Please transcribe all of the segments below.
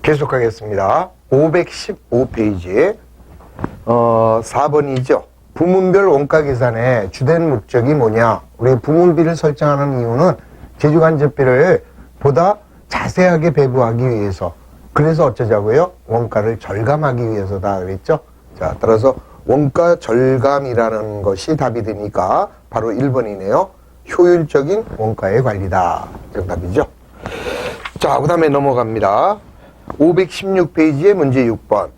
계속하겠습니다. 515페이지 4번이죠. 부문별 원가 계산의 주된 목적이 뭐냐? 우리 부문비를 설정하는 이유는 제주간접비를 보다 자세하게 배부하기 위해서. 그래서 어쩌자고요? 원가를 절감하기 위해서다 그랬죠? 자, 따라서 원가 절감이라는 것이 답이 되니까 바로 1번이네요. 효율적인 원가의 관리다. 정답이죠. 자, 그 다음에 넘어갑니다. 516페이지의 문제 6번.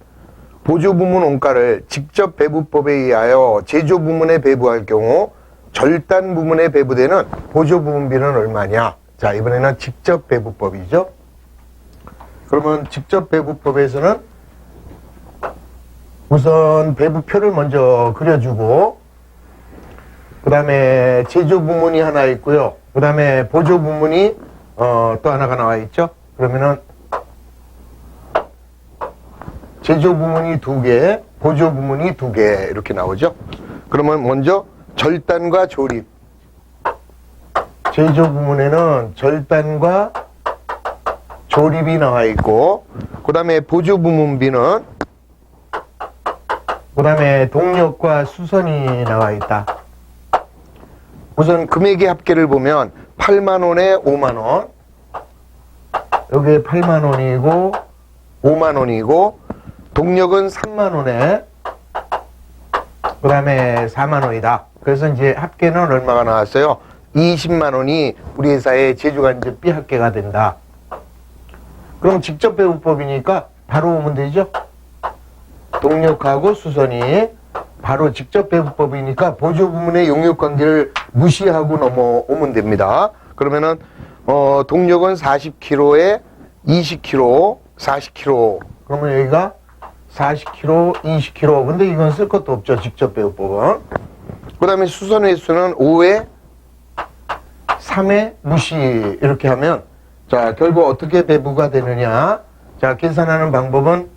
보조부문 원가를 직접 배부법에 의하여 제조부문에 배부할 경우 절단 부문에 배부되는 보조부문비는 얼마냐? 자, 이번에는 직접 배부법이죠. 그러면 직접 배부법에서는 우선 배부표를 먼저 그려주고, 그 다음에 제조부문이 하나 있고요. 그 다음에 보조부문이 또 하나가 나와 있죠. 그러면은 제조부문이 2개, 보조부문이 2개 이렇게 나오죠. 그러면 먼저 절단과 조립. 제조부문에는 절단과 조립이 나와 있고, 그 다음에 보조부문비는 그 다음에 동력과 수선이 나와 있다. 우선 금액의 합계를 보면 8만원에 5만원, 여기에 8만원이고 5만원이고, 동력은 3만원에 그 다음에 4만원이다. 그래서 이제 합계는 얼마가 나왔어요? 20만원이 우리 회사의 제주간접비 합계가 된다. 그럼 직접 배부법이니까 바로 오면 되죠? 동력하고 수선이 바로 직접 배부법이니까 보조부문의 용역관계를 무시하고 넘어오면 됩니다. 그러면은 동력은 40kg에 20kg, 40kg. 그러면 여기가 40kg, 20kg. 근데 이건 쓸 것도 없죠. 직접 배부법은. 그 다음에 수선 횟수는 5회, 3회 무시. 이렇게 하면, 자, 결국 어떻게 배부가 되느냐. 자, 계산하는 방법은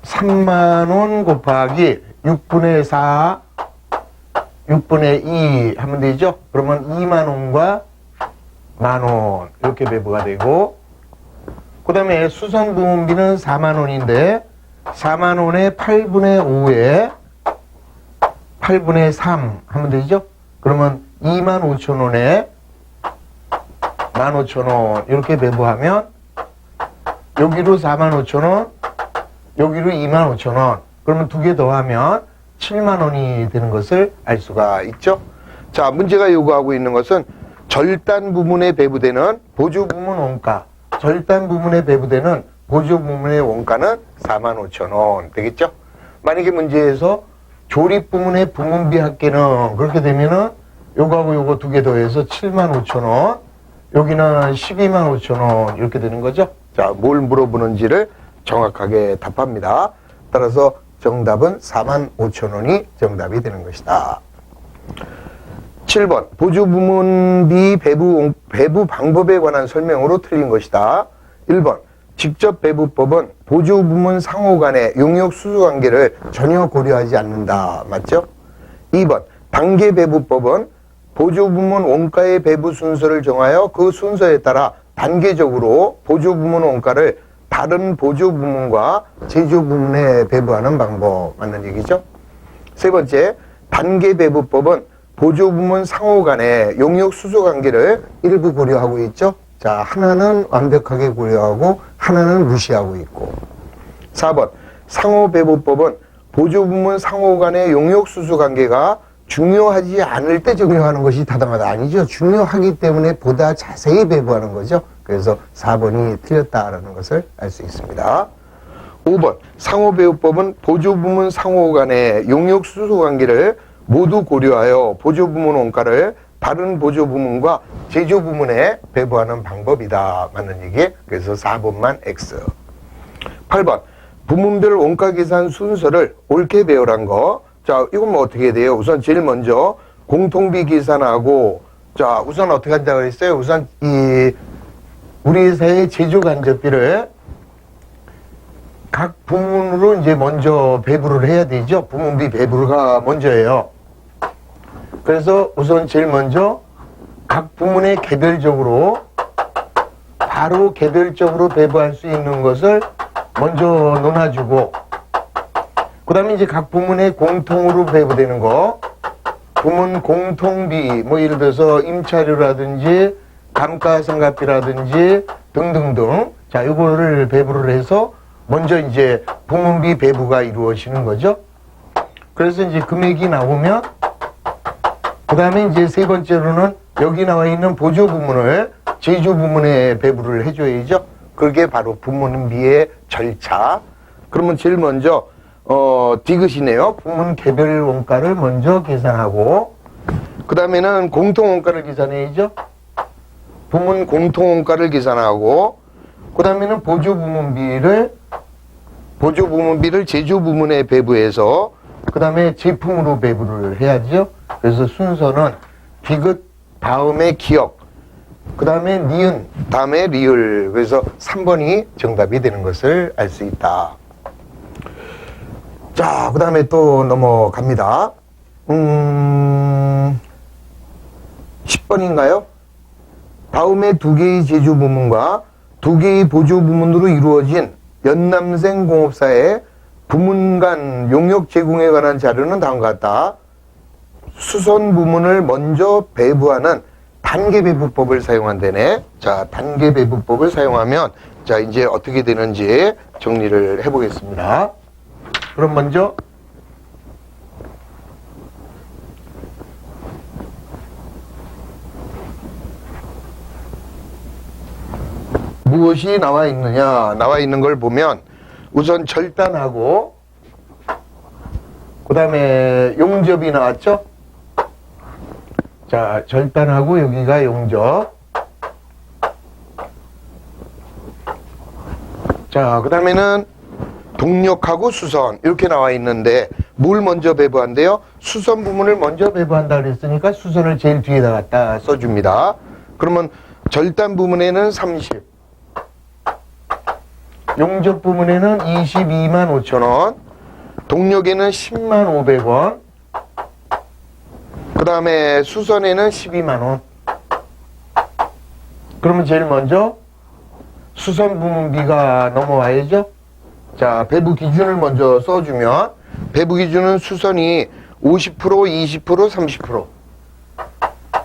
3만원 곱하기 6분의 4, 6분의 2 하면 되죠. 그러면 2만원과 만원. 이렇게 배부가 되고, 그 다음에 수선 부문비는 4만원인데, 4만원에 8분의 5에 8분의 3 하면 되죠? 그러면 25,000원에 15,000원 이렇게 배부하면 여기로 45,000원, 여기로 25,000원. 그러면 2개 더하면 7만원이 되는 것을 알 수가 있죠? 자, 문제가 요구하고 있는 것은 절단 부문에 배부되는 보조 부문 원가, 절단 부문에 배부되는 보조 부문의 원가는 45,000원 되겠죠? 만약에 문제에서 조립 부문의 부문비 합계는 그렇게 되면은 요거하고 요거 2개 더해서 75,000원, 여기는 125,000원 이렇게 되는 거죠? 자, 뭘 물어보는지를 정확하게 답합니다. 따라서 정답은 45,000원이 정답이 되는 것이다. 7번 보조 부문비 배부 방법에 관한 설명으로 틀린 것이다. 1번 직접 배부법은 보조부문 상호 간의 용역 수수 관계를 전혀 고려하지 않는다. 맞죠? 2번 단계 배부법은 보조부문 원가의 배부 순서를 정하여 그 순서에 따라 단계적으로 보조부문 원가를 다른 보조부문과 제조부문에 배부하는 방법. 맞는 얘기죠? 세 번째, 단계 배부법은 보조부문 상호 간의 용역 수수 관계를 일부 고려하고 있죠? 자, 하나는 완벽하게 고려하고 하나는 무시하고 있고. 4번 상호배부법은 보조부문 상호 간의 용역수수 관계가 중요하지 않을 때 적용하는 것이 타당하다. 아니죠. 중요하기 때문에 보다 자세히 배부하는 거죠. 그래서 4번이 틀렸다라는 것을 알 수 있습니다. 5번 상호배부법은 보조부문 상호 간의 용역수수 관계를 모두 고려하여 보조부문 원가를 다른 보조부문과 제조부문에 배부하는 방법이다. 맞는 얘기. 그래서 4번만 X. 8번 부문별 원가 계산 순서를 옳게 배열한 거. 자, 이건 뭐 어떻게 해야 돼요? 우선 제일 먼저 공통비 계산하고, 자, 우선 어떻게 한다고 그랬어요? 우선 우리 회사의 제조간접비를 각 부문으로 이제 먼저 배부를 해야 되죠. 부문비 배부가 먼저예요. 그래서 우선 제일 먼저 각 부문에 개별적으로 바로 개별적으로 배부할 수 있는 것을 먼저 논아주고, 그 다음에 이제 각 부문에 공통으로 배부되는 거, 부문 공통비, 뭐 예를 들어서 임차료라든지 감가상각비라든지 등등등. 자, 이거를 배부를 해서 먼저 이제 부문비 배부가 이루어지는 거죠. 그래서 이제 금액이 나오면, 그 다음에 이제 세 번째로는 여기 나와 있는 보조 부문을 제조 부문에 배부를 해줘야죠. 그게 바로 부문비의 절차. 그러면 제일 먼저 디귿이네요. 부문 개별 원가를 먼저 계산하고, 그 다음에는 공통 원가를 계산해야죠. 부문 공통 원가를 계산하고, 그 다음에는 보조 부문비를 제조 부문에 배부해서 그 다음에 제품으로 배부를 해야죠. 그래서 순서는 디귿 다음에 기역, 그 다음에 니은 다음에 리을. 그래서 3번이 정답이 되는 것을 알 수 있다. 자, 그 다음에 또 넘어갑니다. 10번인가요? 다음에 두 개의 제조 부문과 두 개의 보조 부문으로 이루어진 연남생 공업사의 부문 간 용역 제공에 관한 자료는 다음과 같다. 수선 부문을 먼저 배부하는 단계 배부법을 사용한다네. 자, 단계 배부법을 사용하면 자, 이제 어떻게 되는지 정리를 해보겠습니다. 그럼 먼저 무엇이 나와 있느냐? 나와 있는 걸 보면 우선 절단하고 그 다음에 용접이 나왔죠? 자, 절단하고 여기가 용접. 자, 그 다음에는 동력하고 수선 이렇게 나와 있는데 뭘 먼저 배부한대요? 수선 부문을 먼저 배부한다 그랬으니까 수선을 제일 뒤에다 갖다 써줍니다. 그러면 절단 부문에는 30, 용접 부문에는 22만 5천 원, 동력에는 10만 500원, 그 다음에 수선에는 12만 원. 그러면 제일 먼저 수선 부문비가 넘어와야죠. 자, 배부 기준을 먼저 써주면 배부 기준은 수선이 50%, 20%, 30%,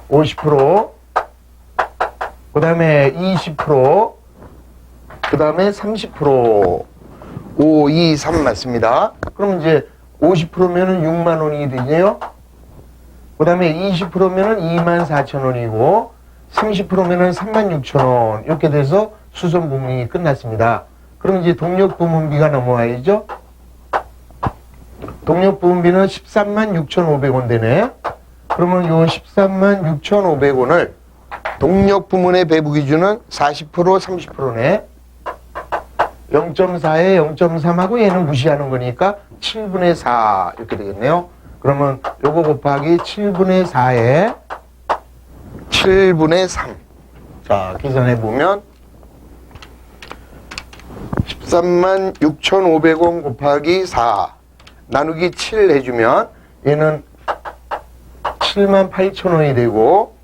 50%, 그 다음에 20%, 그 다음에 30%, 5, 2, 3 맞습니다. 그럼 이제 50%면은 6만 원이 되네요. 그 다음에 20%면은 2만 4천 원이고, 30%면은 3만 6천 원. 이렇게 돼서 수선 부문이 끝났습니다. 그럼 이제 동력 부문비가 넘어와야죠. 동력 부문비는 13만 6,500원 되네. 그러면 요 13만 6,500원을 동력 부문의 배부 기준은 40%, 30%네. 0.4에 0.3하고 얘는 무시하는 거니까 7분의 4 이렇게 되겠네요. 그러면 요거 곱하기 7분의 4에 7분의 3. 자, 계산해 보면 13만 6,500원 곱하기 4 나누기 7 해주면 얘는 7만 8천 원이 되고,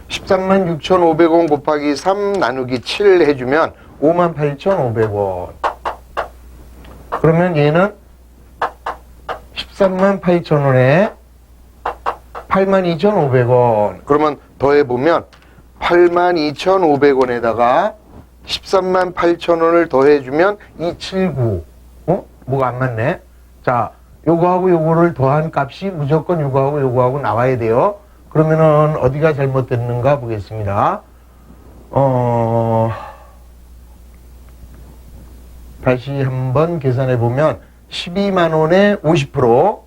13만 6,500원 곱하기 3 나누기 7 해주면 5만 8,500원. 그러면 얘는 13만 8천 원에 8만 2,500원. 그러면 더해보면 8만 2,500원에다가 13만 8천 원을 더해주면 279. 뭐가 안 맞네. 자, 요거하고 요거를 더한 값이 무조건 요거하고 요거하고 나와야 돼요. 그러면은 어디가 잘못됐는가 보겠습니다. 다시 한번 계산해 보면 12만 원에 50%,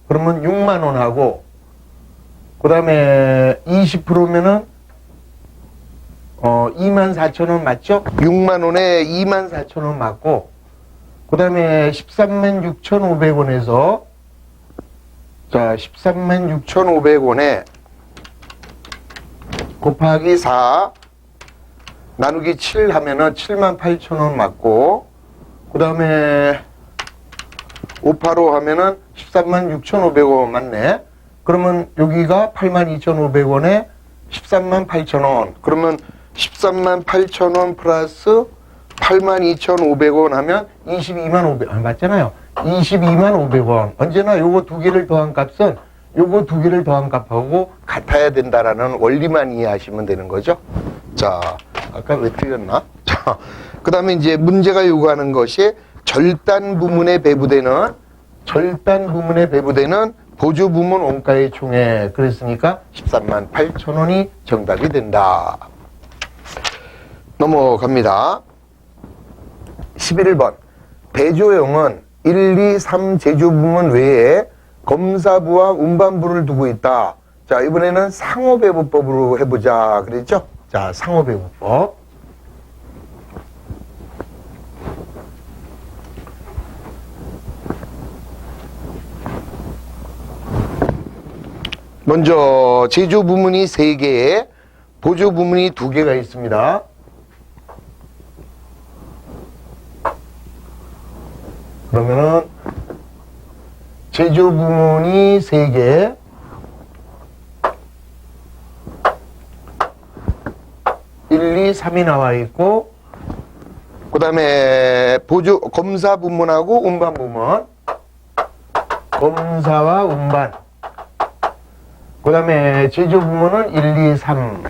그러면 6만 원하고, 그 다음에 20%면은 2만 4천 원 맞죠? 6만 원에 2만 4천 원 맞고, 그 다음에 13만 6,500원에서 자, 13만 6,500원에 곱하기 4 나누기 7 하면은 7만 8천 원 맞고, 그 다음에 585 하면은 13만 6,500원 맞네. 그러면 여기가 8만 2,500원에 13만 8천 원. 그러면 13만 8천 원 플러스 82,500원 하면 22만 500원 맞잖아요. 22만 500원. 언제나 요거 두 개를 더한 값은 요거 두 개를 더한 값하고 같아야 된다라는 원리만 이해하시면 되는 거죠. 자, 아까 왜 틀렸나? 자, 그 다음에 이제 문제가 요구하는 것이 절단 부문에 배부되는 보조 부문 원가의 총액. 그랬으니까 13만 8천 원이 정답이 된다. 넘어갑니다. 11번. 배조형은 1, 2, 3 제조 부문 외에 검사부와 운반부를 두고 있다. 자, 이번에는 상호배부법으로 해보자. 그랬죠? 자, 상호배부법. 먼저 제조 부문이 3개에 보조 부문이 2개가 있습니다. 그러면은 제조 부문이 3개, (1, 2, 3이) 나와 있고, 그 다음에 보조 검사 부문하고 운반 부문, 검사와 운반, 그 다음에 제조 부문은 1, 2, 3.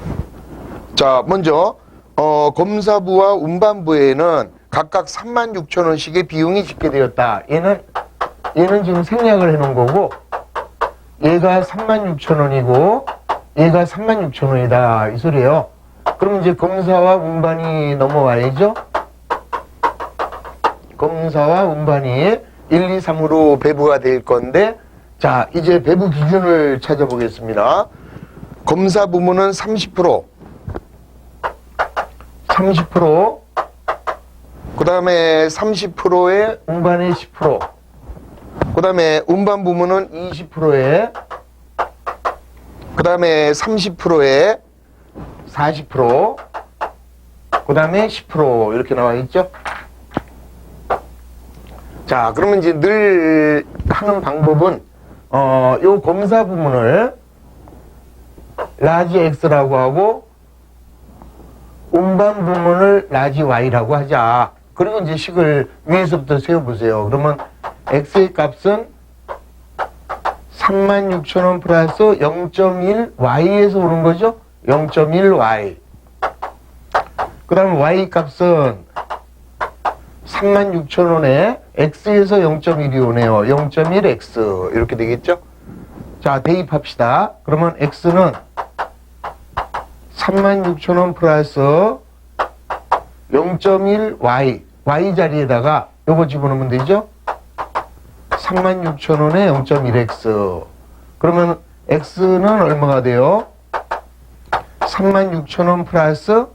자, 먼저 검사부와 운반부에는 각각 36,000원씩의 비용이 집계되었다. 얘는 지금 생략을 해놓은 거고, 얘가 36,000원이고 얘가 36,000원이다 이 소리예요. 그럼 이제 검사와 운반이 넘어와야죠. 검사와 운반이 1, 2, 3으로 배부가 될 건데, 자, 이제 배부 기준을 찾아보겠습니다. 검사 부문은 30%, 그 다음에 30%에 운반의 10%, 그 다음에 운반 부문은 20%에, 그 다음에 30%에 40%, 그 다음에 10% 이렇게 나와 있죠. 자, 그러면 이제 늘 하는 방법은 요 검사 부문을 라지 X라고 하고 운반 부문을 라지 Y라고 하자. 그리고 이제 식을 위에서부터 세워보세요. 그러면 X의 값은 36,000원 플러스 0.1Y에서 오는 거죠. 0.1Y. 그 다음 Y 값은 36,000원에 X에서 0.1이 오네요. 0.1X 이렇게 되겠죠. 자, 대입합시다. 그러면 X는 36,000원 플러스 0.1Y, Y 자리에다가 요거 집어넣으면 되죠. 36,000원에 0.1X. 그러면 X는 얼마가 돼요? 36,000원 플러스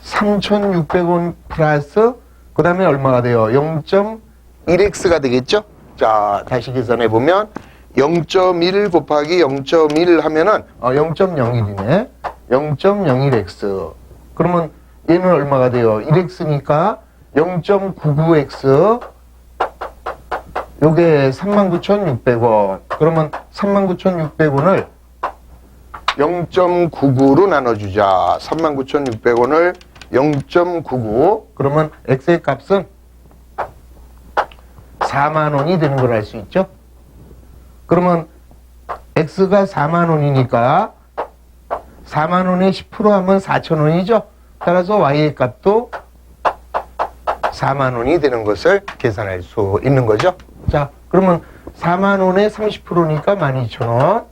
3,600원 플러스 그 다음에 얼마가 돼요? 0.1X가 되겠죠? 자, 다시 계산해보면 0.1 곱하기 0.1 하면은 0.01이네. 0.01X. 그러면 얘는 얼마가 돼요? 1X니까 0.99X. 요게 39,600원. 그러면 39,600원을 0.99로 나눠주자. 39,600원을 0.99. 그러면 X의 값은 4만원이 되는 걸 알 수 있죠. 그러면 X가 4만원이니까 4만원에 10% 하면 4,000원이죠. 따라서 Y의 값도 4만원이 되는 것을 계산할 수 있는 거죠. 자, 그러면 4만원에 30%니까 12,000원.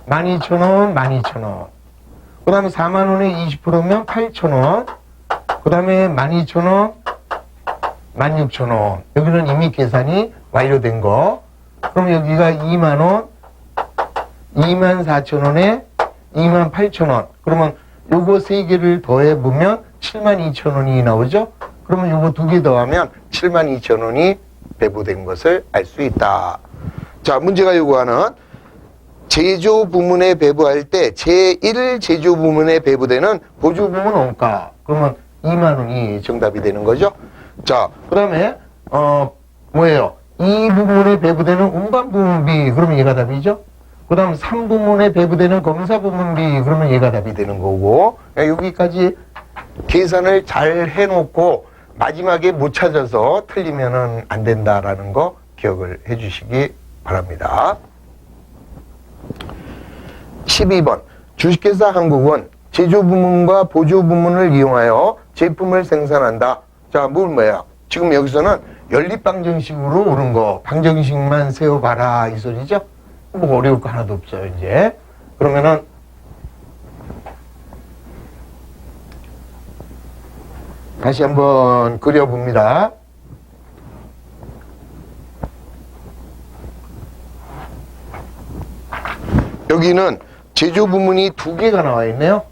12,000원, 12,000원. 그 다음에 4만원에 20%면 8,000원. 그 다음에 12,000원, 16,000원. 여기는 이미 계산이 완료된 거. 그럼 여기가 2만원, 24,000원에 28,000원. 그러면 요거 3개를 더해보면 72,000원이 나오죠? 그러면 요거 2개 더하면 72,000원이 배부된 것을 알 수 있다. 자, 문제가 요구하는 제조 부문에 배부할 때 제1 제조 부문에 배부되는 보조 부문 원가. 그러면 2만원이 정답이 되는 거죠. 자, 그 다음에 뭐예요? 이 부문에 배부되는 운반 부문비. 그러면 얘가 답이죠. 그 다음 3부문에 배부되는 검사 부문비. 그러면 얘가 답이 되는 거고. 여기까지 계산을 잘 해놓고 마지막에 못 찾아서 틀리면은 안 된다라는 거 기억을 해 주시기 바랍니다. 12번. 주식회사 한국은 제조부문과 보조부문을 이용하여 제품을 생산한다. 자, 뭐야? 지금 여기서는 연립방정식으로 오른 거, 방정식만 세워봐라 이 소리죠? 뭐 어려울 거 하나도 없어요, 이제. 그러면은 다시 한번 그려봅니다. 여기는 제조 부문이 두 개가 나와 있네요.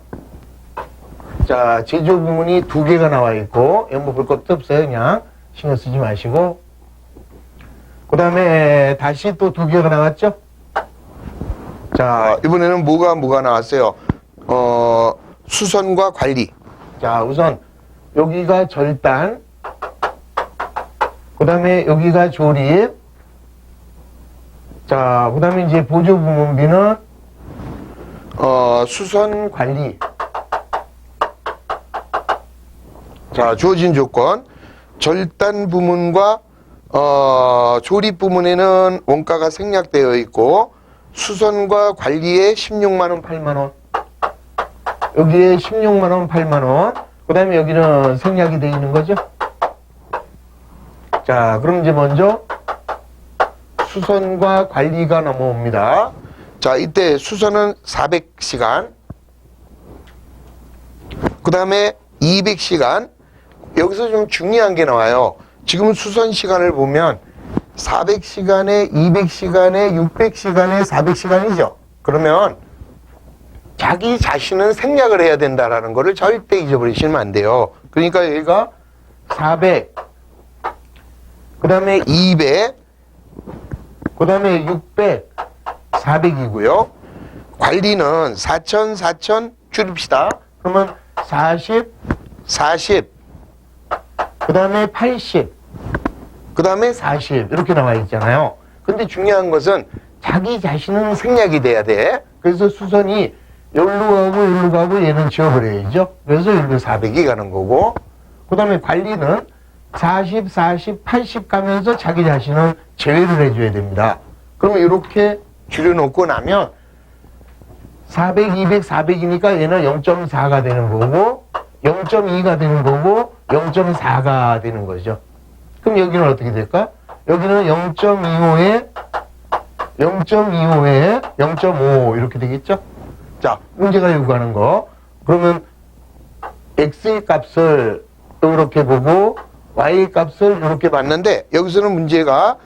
자, 제조 부문이 두 개가 나와 있고, 이거 뭐 볼 것도 없어요. 그냥 신경 쓰지 마시고. 그 다음에 다시 또 두 개가 나왔죠? 자, 이번에는 뭐가 나왔어요? 수선과 관리. 자, 우선 여기가 절단, 그 다음에 여기가 조립, 자, 그 다음에 이제 보조 부문비는 수선 관리. 자, 주어진 조건. 절단 부문과 조립 부문에는 원가가 생략되어 있고, 수선과 관리에 16만원, 8만원. 여기에 16만원, 8만원. 그 다음에 여기는 생략이 되어 있는 거죠. 자, 그럼 이제 먼저 수선과 관리가 넘어옵니다. 자, 이때 수선은 400시간. 그 다음에 200시간. 여기서 좀 중요한 게 나와요. 지금 수선 시간을 보면 400시간에 200시간에 600시간에 400시간이죠. 그러면 자기 자신은 생략을 해야 된다라는 거를 절대 잊어버리시면 안 돼요. 그러니까 여기가 400, 그 다음에 200, 그 다음에 600, 400이고요. 관리는 4000, 4000 줄입시다. 그러면 40, 40, 그 다음에 80, 그 다음에 40 이렇게 나와 있잖아요. 근데 중요한 것은 자기 자신은 생략이 돼야 돼. 그래서 수선이 여기로 가고 얘는 지워버려야죠. 그래서 여기로 400이 가는 거고, 그 다음에 관리는 40, 40, 80 가면서 자기 자신은 제외를 해줘야 됩니다. 그러면 이렇게 줄여놓고 나면 400, 200, 400이니까 얘는 0.4가 되는 거고 0.2가 되는 거고 0.4가 되는 거죠. 그럼 여기는 어떻게 될까? 여기는 0.25에 0.5 이렇게 되겠죠? 자, 문제가 요구하는 거. 그러면 x의 값을 이렇게 보고 y의 값을 이렇게 봤는데 여기서는 문제가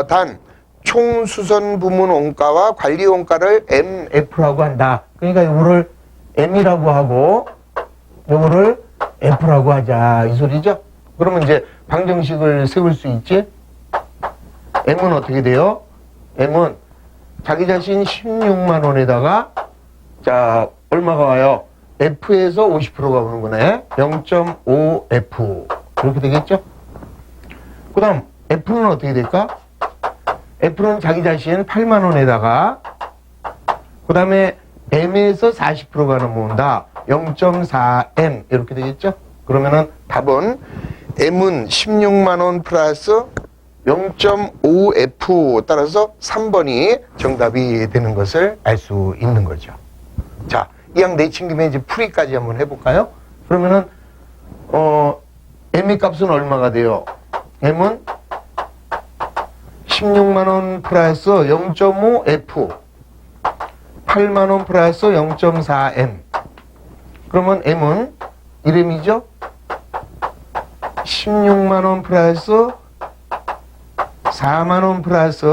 단 총수선 부문 원가와 관리 원가를 MF라고 한다. 그러니까 이거를 M이라고 하고 이거를 F라고 하자 이 소리죠. 그러면 이제 방정식을 세울 수 있지. M은 어떻게 돼요? M은 자기 자신 16만 원에다가 자 얼마가 와요? F에서 50%가 오는 거네. 0.5F 이렇게 되겠죠? 그 다음 F는 어떻게 될까? F는 자기 자신 8만 원에다가 그 다음에 M에서 40%가 넘어온다. 0.4M 이렇게 되겠죠? 그러면은 답은 M은 16만 원 플러스 0.5F 따라서 3번이 정답이 되는 것을 알 수 있는 거죠. 자, 이왕 내친 김에 이제 풀이까지 한번 해볼까요? 그러면은 M의 값은 얼마가 돼요? M은 16만원 플러스 0.5F 8만원 플러스 0.4M 그러면 M은 1M이죠? 16만원 플러스 4만원 플러스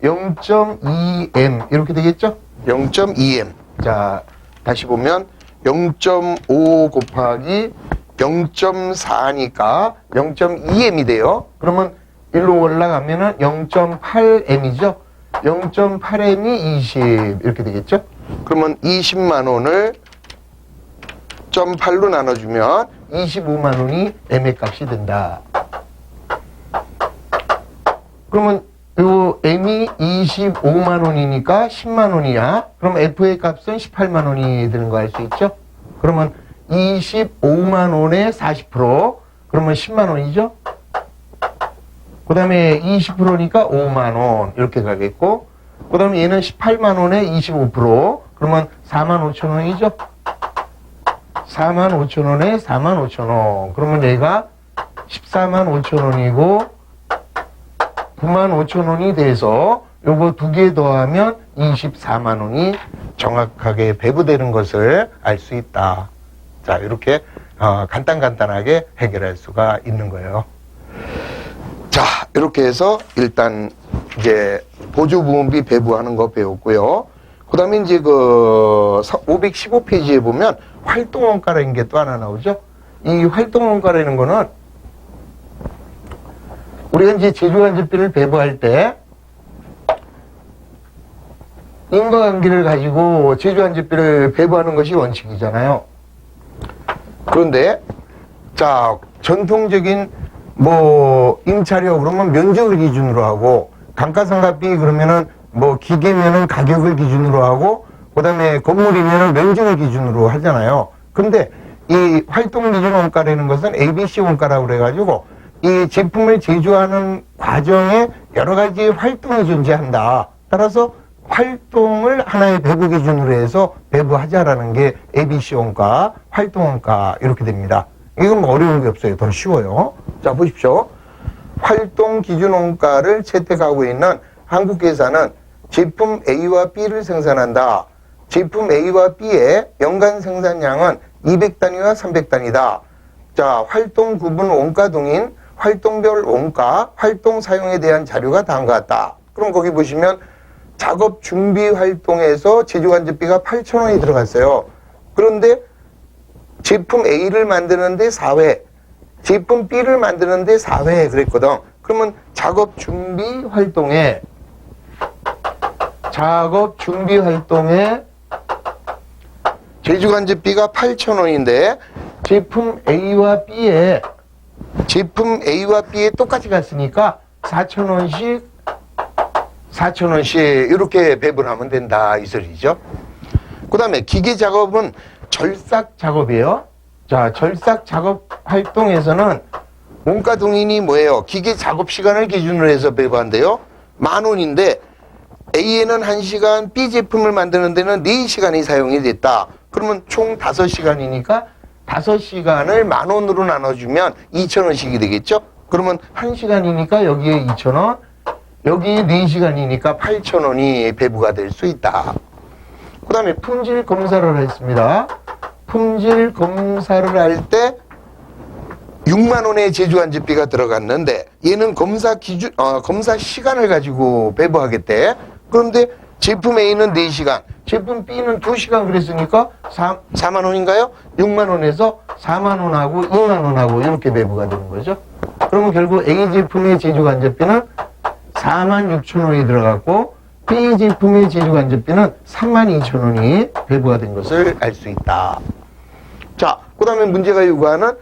0.2M 이렇게 되겠죠? 0.2M 자 다시 보면 0.5 곱하기 0.4니까 0.2M이 돼요. 그러면 일로 올라가면은 0.8M이죠. 0.8M이 20 이렇게 되겠죠. 그러면 20만 원을 0.8로 나눠주면 25만 원이 M의 값이 된다. 그러면 요 M이 25만 원이니까 10만 원이야. 그럼 F의 값은 18만 원이 되는 거 알 수 있죠? 그러면 25만 원에 40%, 그러면 10만 원이죠? 그 다음에 20%니까 5만 원, 이렇게 가겠고, 그 다음에 얘는 18만 원에 25%, 그러면 4만 5천 원이죠? 4만 5천 원에 4만 5천 원. 그러면 얘가 14만 5천 원이고, 9만 5천 원이 돼서 요거 두 개 더하면 24만 원이 정확하게 배부되는 것을 알 수 있다. 자, 이렇게 간단하게 해결할 수가 있는 거예요. 자, 이렇게 해서 일단 이제 보조부문비 배부하는 거 배웠고요. 그 다음에 이제 515페이지에 보면 활동원가라는 게 또 하나 나오죠. 이 활동원가라는 거는 우리가 이제 제조간접비를 배부할 때 인과관계를 가지고 제조간접비를 배부하는 것이 원칙이잖아요. 그런데 자, 전통적인 임차료 그러면 면적을 기준으로 하고, 감가상각비 그러면은 기계면은 가격을 기준으로 하고, 그 다음에 건물이면은 면적을 기준으로 하잖아요. 근데 이 활동기준원가라는 것은 ABC 원가라고 그래가지고 이 제품을 제조하는 과정에 여러 가지 활동이 존재한다. 따라서 활동을 하나의 배부 기준으로 해서 배부하자라는 게 ABC 원가, 활동원가 이렇게 됩니다. 이건 어려운 게 없어요. 더 쉬워요. 자, 보십시오. 활동 기준 원가를 채택하고 있는 한국회사는 제품 A와 B를 생산한다. 제품 A와 B의 연간 생산량은 200단위와 300단위다. 자, 활동 구분 원가 동인 활동별 원가, 활동 사용에 대한 자료가 다음과 같다. 그럼 거기 보시면 작업 준비 활동에서 제조간접비가 8,000원이 들어갔어요. 그런데 제품 A를 만드는데 4회, 제품 B를 만드는데 4회 그랬거든. 그러면 작업 준비 활동에 제조간접비가 8,000원인데 제품 A와 B에 똑같이 갔으니까 4,000원씩 이렇게 배분을 하면 된다 이 소리죠. 그 다음에 기계 작업은 절삭 작업이에요. 자, 절삭 작업 활동에서는 원가 동인이 뭐예요? 기계 작업 시간을 기준으로 해서 배부한대요. 10,000원인데 A에는 1시간, B 제품을 만드는 데는 4시간이 사용이 됐다. 그러면 총 5시간이니까 5시간을 10,000원으로 나눠주면 2,000원씩이 되겠죠? 그러면 1시간이니까 여기에 2,000원, 여기 4시간이니까 8,000원이 배부가 될 수 있다. 그 다음에 품질 검사를 했습니다. 품질 검사를 할 때 6만 원의 제조간접비가 들어갔는데 얘는 검사 시간을 가지고 배부하겠대. 그런데 제품 A는 4시간, 제품 B는 2시간 그랬으니까 4만 원인가요? 6만 원에서 4만 원하고 2만 원하고 이렇게 배부가 되는 거죠. 그러면 결국 A 제품의 제조간접비는 4만 6천 원이 들어갔고 B 제품의 제조간접비는 3만 2천 원이 배부가 된 것을 알 수 있다. 자, 그 다음에 문제가 요구하는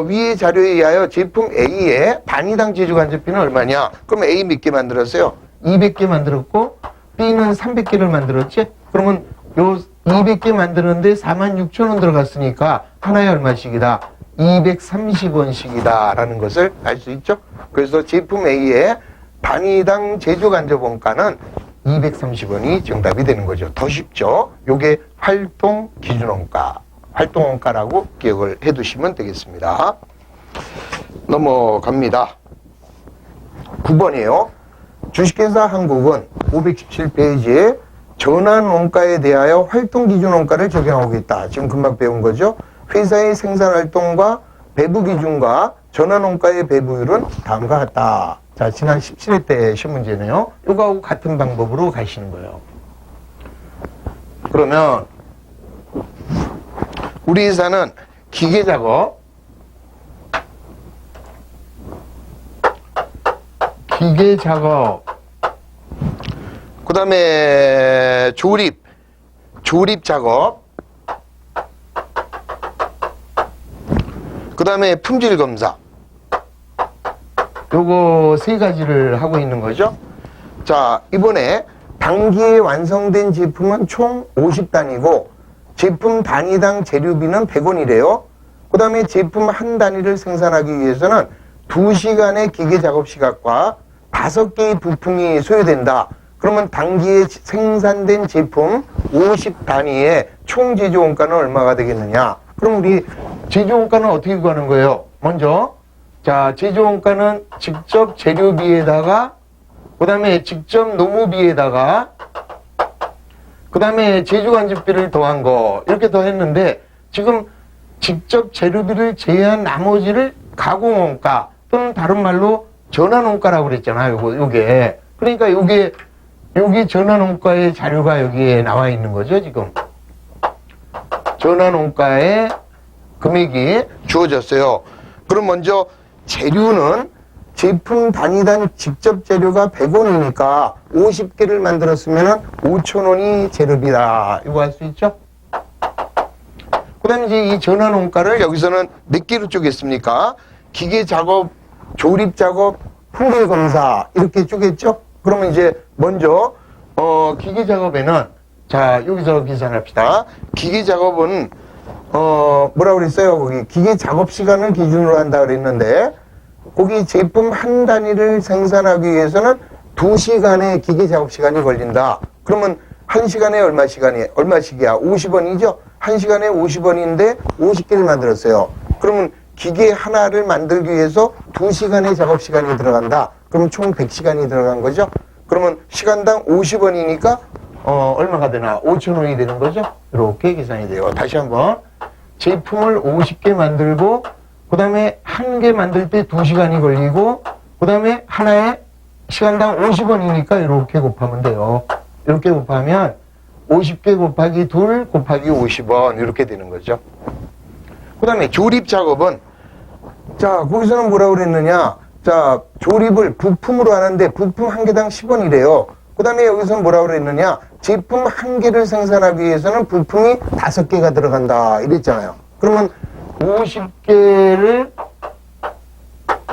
위의 자료에 의하여 제품 A의 단위당 제조간접비는 얼마냐? 그럼 A 몇 개 만들었어요? 200개 만들었고 B는 300개를 만들었지? 그러면 요 200개 만드는데 46,000원 들어갔으니까 하나에 얼마씩이다? 230원씩이다 라는 것을 알 수 있죠? 그래서 제품 A의 단위당 제조간접 원가는 230원이 정답이 되는 거죠. 더 쉽죠? 요게 활동 기준 원가, 활동 원가라고 기억을 해 두시면 되겠습니다. 넘어갑니다. 9번이에요. 주식회사 한국은 517페이지에 전환 원가에 대하여 활동 기준 원가를 적용하고 있다. 지금 금방 배운 거죠. 회사의 생산 활동과 배부 기준과 전환 원가의 배부율은 다음과 같다. 자, 지난 17회 때 시험문제네요. 이거하고 같은 방법으로 가시는 거예요. 그러면 우리 회사는 기계 작업, 그 다음에 조립 작업, 그 다음에 품질 검사, 요거 세 가지를 하고 있는 거죠. 자, 이번에 단기에 완성된 제품은 총 50단이고 제품 단위당 재료비는 100원이래요. 그 다음에 제품 한 단위를 생산하기 위해서는 2시간의 기계 작업 시간과 5개의 부품이 소요된다. 그러면 단기에 생산된 제품 50단위의 총 제조 원가는 얼마가 되겠느냐? 그럼 우리 제조 원가는 어떻게 구하는 거예요? 먼저 자, 제조 원가는 직접 재료비에다가 그 다음에 직접 노무비에다가 그 다음에 제조간접비를 더한 거 이렇게 더했는데 지금 직접 재료비를 제외한 나머지를 가공원가 또는 다른 말로 전환원가라고 그랬잖아요. 요게 그러니까 요게 전환원가의 자료가 여기에 나와 있는 거죠. 지금 전환원가의 금액이 주어졌어요. 그럼 먼저 재료는 제품 단위당 직접 재료가 100원이니까 50개를 만들었으면 5,000원이 재료비다. 이거 알 수 있죠? 그 다음에 이제 이 전환원가를 여기서는 몇 개로 쪼갰습니까? 기계 작업, 조립 작업, 풍계 검사 이렇게 쪼갰죠? 그러면 이제 먼저 기계 작업에는 자 여기서 계산합시다. 기계 작업은 뭐라고 그랬어요? 거기 기계 작업 시간을 기준으로 한다 그랬는데 거기 제품 한 단위를 생산하기 위해서는 2시간의 기계 작업 시간이 걸린다. 그러면 1시간에 얼마씩이야? 50원이죠? 1시간에 50원인데 50개를 만들었어요. 그러면 기계 하나를 만들기 위해서 2시간의 작업 시간이 들어간다. 그러면 총 100시간이 들어간 거죠? 그러면 시간당 50원이니까 얼마가 되나? 5,000원이 되는 거죠? 이렇게 계산이 돼요. 다시 한번 제품을 50개 만들고 그 다음에 한 개 만들 때 2시간이 걸리고 그 다음에 하나에 시간당 50원이니까 이렇게 곱하면 돼요. 이렇게 곱하면 50개 곱하기 2 곱하기 50원 이렇게 되는 거죠. 그 다음에 조립 작업은 자 거기서는 뭐라고 그랬느냐, 자 조립을 부품으로 하는데 부품 한 개당 10원이래요. 그 다음에 여기서는 뭐라고 그랬느냐, 제품 한 개를 생산하기 위해서는 부품이 5개가 들어간다 이랬잖아요. 그러면 50개를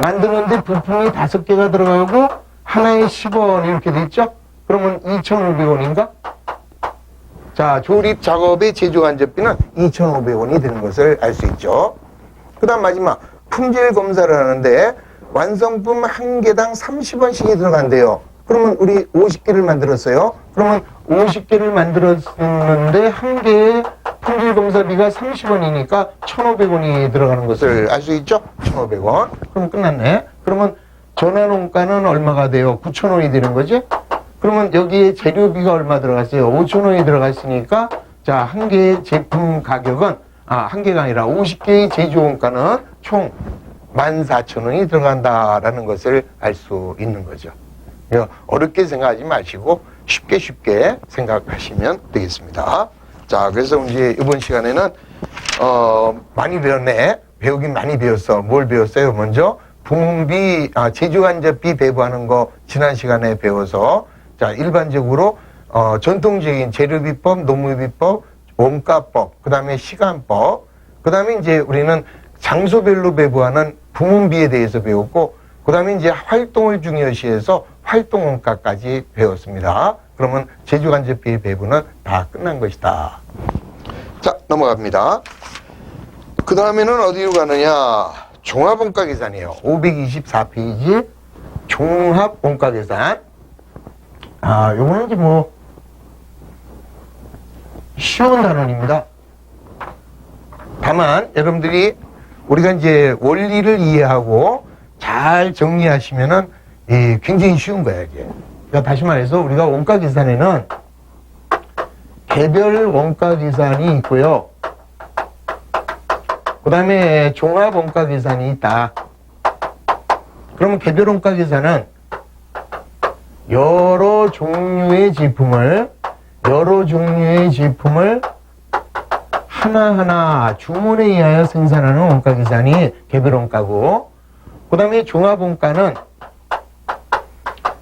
만드는데 부품이 5개가 들어가고 하나에 10원 이렇게 됐죠? 그러면 2,500원인가? 자, 조립 작업의 제조간접비는 2,500원이 되는 것을 알 수 있죠. 그 다음 마지막 품질 검사를 하는데 완성품 한 개당 30원씩이 들어간대요. 그러면 우리 50개를 만들었어요. 그러면 50개를 만들었는데 한 개의 품질 검사비가 30원이니까 1,500원이 들어가는 것을 알 수 있죠? 1,500원. 그럼 끝났네. 그러면 전환원가는 얼마가 돼요? 9,000원이 되는 거지? 그러면 여기에 재료비가 얼마 들어갔어요? 5,000원이 들어갔으니까 자, 한 개의 제품 가격은 한 개가 아니라 50개의 제조원가는 총 14,000원이 들어간다라는 것을 알 수 있는 거죠. 어렵게 생각하지 마시고 쉽게 생각하시면 되겠습니다. 자, 그래서 이제 이번 시간에는 많이 배웠네. 배우긴 많이 배웠어. 뭘 배웠어요? 먼저 부문비, 제조간접비 배부하는 거 지난 시간에 배워서 자, 일반적으로 전통적인 재료비법, 노무비법, 원가법, 그 다음에 시간법, 그 다음에 이제 우리는 장소별로 배부하는 부문비에 대해서 배웠고, 그 다음에 이제 활동을 중요시해서 활동원가까지 배웠습니다. 그러면 제조간접비 배부는 다 끝난 것이다. 자, 넘어갑니다. 그 다음에는 어디로 가느냐? 종합원가 계산이에요. 524페이지 종합원가 계산. 요거는 이제 뭐 쉬운 단원입니다. 다만 여러분들이 우리가 이제 원리를 이해하고 잘 정리하시면은 굉장히 쉬운 거야, 이게. 그러니까 다시 말해서 우리가 원가 계산에는 개별 원가 계산이 있고요. 그 다음에 종합 원가 계산이 있다. 그러면 개별 원가 계산은 여러 종류의 제품을 하나하나 주문에 의하여 생산하는 원가 계산이 개별 원가고, 그 다음에 종합 원가는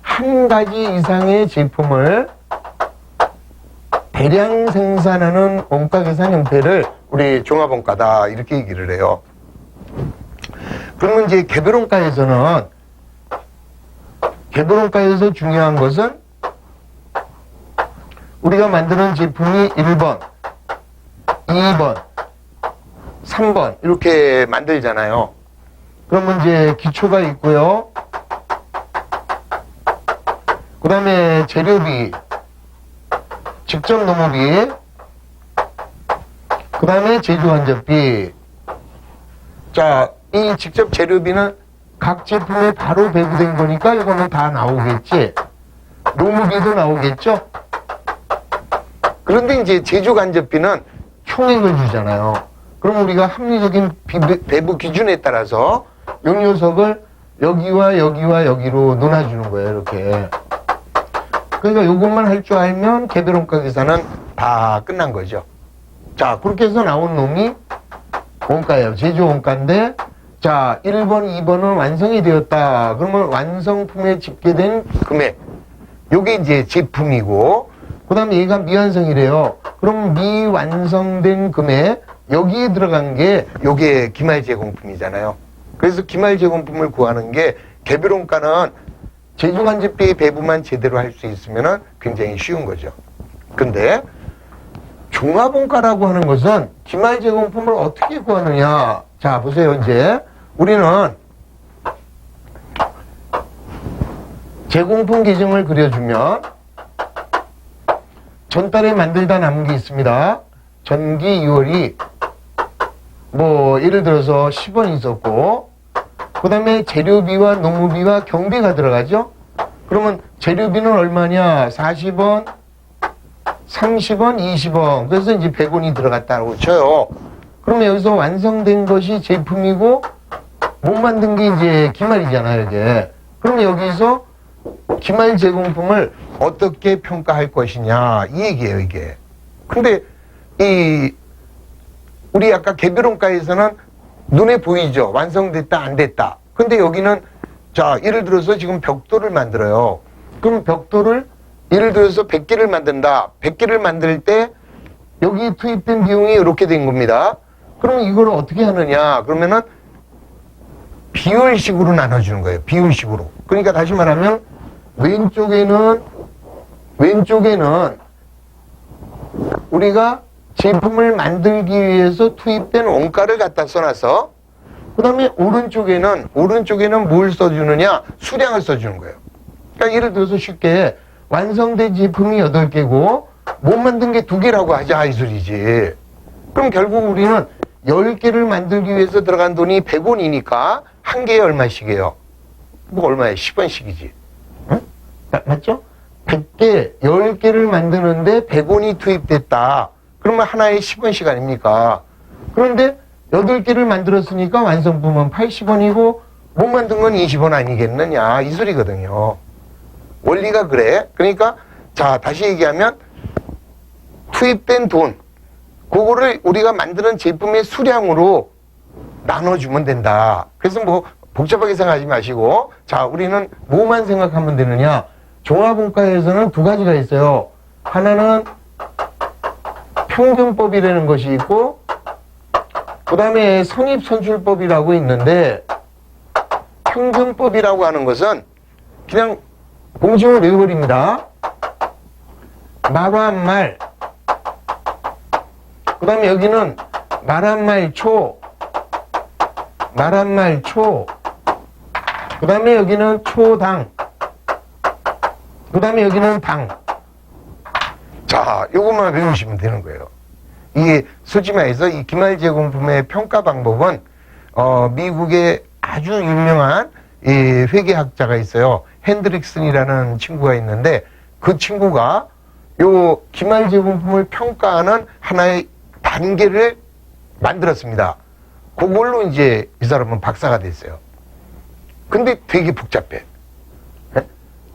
한 가지 이상의 제품을 대량 생산하는 원가 계산 형태를 우리 종합 원가다 이렇게 얘기를 해요. 그러면 이제 개별 원가에서 중요한 것은 우리가 만드는 제품이 1번 2번, 3번 이렇게 만들잖아요. 그러면 이제 기초가 있고요. 그 다음에 재료비, 직접 노무비, 그 다음에 제조환접비. 자, 이 직접 재료비는 각 제품에 바로 배부된 거니까 이거는 다 나오겠지. 노무비도 나오겠죠. 그런데 이제 제조간접비는 총액을 주잖아요. 그럼 우리가 합리적인 배부 기준에 따라서 요 녀석을 여기와 여기와 여기로 놓아주는 거예요. 이렇게. 그러니까 요것만 할 줄 알면 개별원가 계산은 다 끝난 거죠. 자, 그렇게 해서 나온 놈이 원가예요. 제조 원가인데, 자, 1번, 2번은 완성이 되었다. 그러면 완성품에 집계된 금액. 요게 이제 제품이고, 그 다음에 얘가 미완성이래요. 그럼 미완성된 금액, 여기에 들어간 게 요게 기말 제공품이잖아요. 그래서 기말 제공품을 구하는 게 개별원가는 제조간접비 배부만 제대로 할 수 있으면 굉장히 쉬운 거죠. 근데 종합원가라고 하는 것은 기말 제공품을 어떻게 구하느냐. 자, 보세요. 이제 우리는 제공품 계정을 그려주면 전달에 만들다 남은 게 있습니다. 전기 2월이 뭐 예를 들어서 10원 있었고, 그 다음에 재료비와 노무비와 경비가 들어가죠. 그러면 재료비는 얼마냐? 40원, 30원, 20원. 그래서 이제 100원이 들어갔다고 쳐요. 그러면 여기서 완성된 것이 제품이고 못 만든 게 이제 기말이잖아요, 이게. 그럼 여기서 기말 제공품을 어떻게 평가할 것이냐, 이 얘기예요, 이게. 근데 우리 아까 개별원가에서는 눈에 보이죠? 완성됐다, 안 됐다. 근데 여기는, 자, 예를 들어서 지금 벽돌을 만들어요. 그럼 벽돌을 예를 들어서 100개를 만든다. 100개를 만들 때 여기 투입된 비용이 이렇게 된 겁니다. 그럼 이걸 어떻게 하느냐? 그러면은 비율식으로 나눠주는 거예요. 비율식으로. 그러니까 다시 말하면 왼쪽에는 우리가 제품을 만들기 위해서 투입된 원가를 갖다 써놔서, 그 다음에 오른쪽에는 뭘 써주느냐? 수량을 써주는 거예요. 그러니까 예를 들어서 쉽게 완성된 제품이 8개고 못 만든 게 2개라고 하자, 이 소리지. 그럼 결국 우리는 10개를 만들기 위해서 들어간 돈이 100원이니까 한 개에 얼마씩이에요? 뭐 얼마에? 10원씩이지. 응? 맞죠? 100개, 10개를 만드는데 100원이 투입됐다. 그러면 하나에 10원씩 아닙니까? 그런데 8개를 만들었으니까 완성품은 80원이고 못 만든 건 20원 아니겠느냐, 이 소리거든요. 원리가 그래. 그러니까 자, 다시 얘기하면 투입된 돈, 그거를 우리가 만드는 제품의 수량으로 나눠주면 된다. 그래서 뭐 복잡하게 생각하지 마시고, 자, 우리는 뭐만 생각하면 되느냐. 종합원가에서는 2가지가 있어요. 하나는 평균법이라는 것이 있고, 그 다음에 선입선출법이라고 있는데, 평균법이라고 하는 것은 그냥 공식을 외워버립니다. 말한 말, 그 다음에 여기는 말한 말 초, 그 다음에 여기는 초당, 그 다음에 여기는 당. 자, 요것만 외우시면 되는 거예요. 이게 솔직히 말해서 이 기말 제공품의 평가 방법은 미국의 아주 유명한 이 회계학자가 있어요. 핸드릭슨이라는 친구가 있는데, 그 친구가 요 기말 제공품을 평가하는 하나의 단계를 만들었습니다. 그걸로 이제 이 사람은 박사가 됐어요. 근데 되게 복잡해.